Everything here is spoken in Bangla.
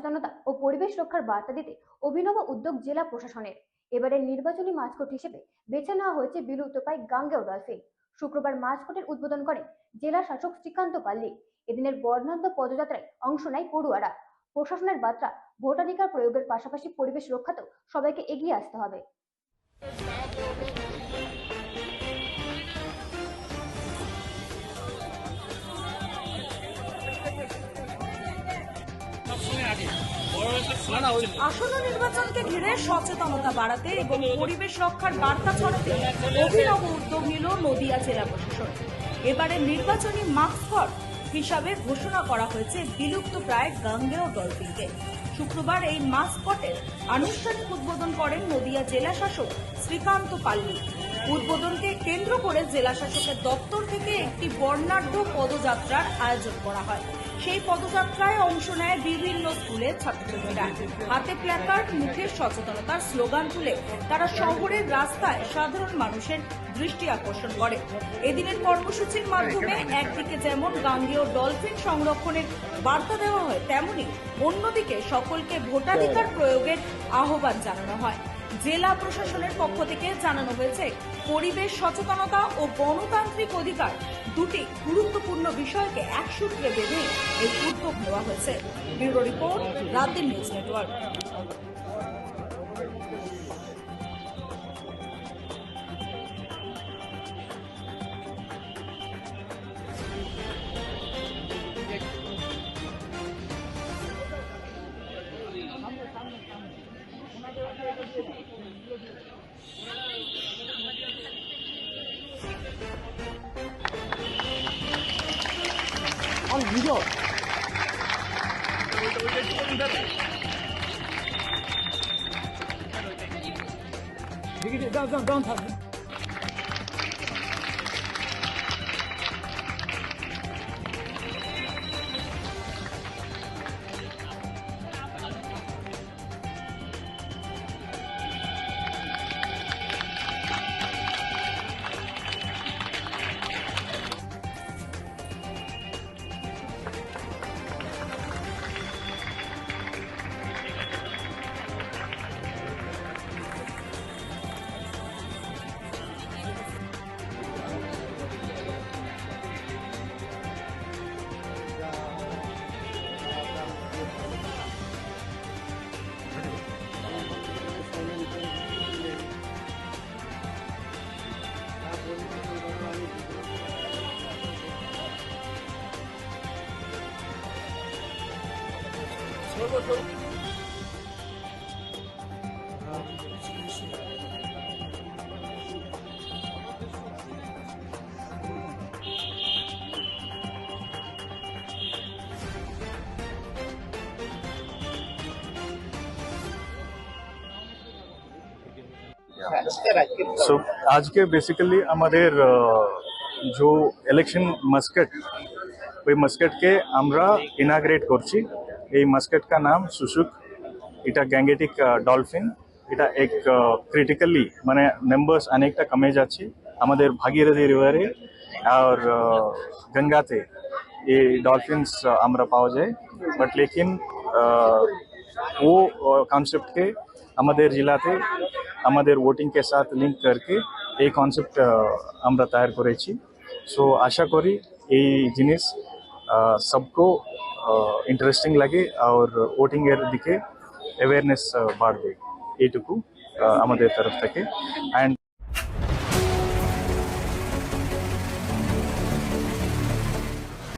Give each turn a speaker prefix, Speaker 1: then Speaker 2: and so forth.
Speaker 1: সচেতনতা ও পরিবেশ রক্ষার বার্তা দিতে অভিনব উদ্যোগ জেলা প্রশাসনের। এবারের নির্বাচনী মাস্কট হিসেবে বেছে নেওয়া হয়েছে বিলুপ্তপ্রায় গাঙ্গেয় ডলফিন। শুক্রবার মাস্কটের উদ্বোধন করেন জেলা শাসক শ্রীকান্ত পাল্লি। এদিনের বর্ণাঢ্য পদযাত্রায় অংশ নেয় পড়ুয়ারা। প্রশাসনের বার্তা, ভোটাধিকার প্রয়োগের পাশাপাশি পরিবেশ রক্ষাতেও সবাইকে এগিয়ে আসতে হবে।
Speaker 2: আসন্ন নির্বাচনকে ঘিরে সচেতনতা বাড়াতে এবং পরিবেশ রক্ষার বার্তা ছড়াতে অভিনব উদ্যোগ নিল নদিয়া জেলা প্রশাসন। এবারে নির্বাচনী মাস্কট হিসাবে ঘোষণা করা হয়েছে বিলুপ্তপ্রায় গাঙ্গেয় ডলফিনকে। শুক্রবার এই মাস্কটের আনুষ্ঠানিক উদ্বোধন করেন নদিয়া জেলা শাসক শ্রীকান্ত পাল্লি। উদ্বোধনকে কেন্দ্র করে জেলা শাসকের দপ্তর থেকে একটি বর্ণাঢ্য পদযাত্রার আয়োজন করা হয়। সেই পদযাত্রায় অংশ নেয় বিভিন্ন স্কুলের ছাত্রছাত্রীরা। হাতে প্ল্যাকার্ড, মুখে সচেতনতার স্লোগান তুলে তারা শহরের রাস্তায় সাধারণ মানুষের দৃষ্টি আকর্ষণ করে। এদিনের কর্মসূচির মাধ্যমে একদিকে যেমন গাঙ্গেয় ডলফিন সংরক্ষণের বার্তা দেওয়া হয়, তেমনি অন্যদিকে সকলকে ভোটাধিকার প্রয়োগের আহ্বান জানানো হয়। জেলা প্রশাসনের পক্ষ থেকে জানানো হয়েছে, পরিবেশ সচেতনতা ও গণতান্ত্রিক অধিকার দুটি গুরুত্বপূর্ণ বিষয়কে এক সূত্রে বেঁধে এই উদ্যোগ নেওয়া হয়েছে। Bureau report, রাতদিন news network.
Speaker 3: On video. Down.
Speaker 4: सो आज के बेसिकली हमारे जो इलेक्शन मस्केट ওই मस्केट আমরা ইনাগ্রেট করছি। এই मस्केट का नाम सुसुक। এটা গ্যাঙ্গেটিক ডলফিন। এটা এক ক্রিটিক্যালি মানে নাম্বারস অনেকটা কমে যাচ্ছে আমাদের ভাগীরথী রিভারে আর গঙ্গাতে এই ডলফিনস আমরা পাওয়া যায়। বাট লেকিন वो कॉन्सेप्ट के আমাদের জেলাতে আমাদের ভোটিং के साथ लिंक करके এই কনসেপ্ট আমরা তৈরি করেছি। সো আশা করি এই জিনিস सबको इंटरेस्टिंग लगे और वोटिंग এর দিকে অ্যাওয়ারনেস বাড়বে, এইটুকু আমাদের তরফ থেকে। এন্ড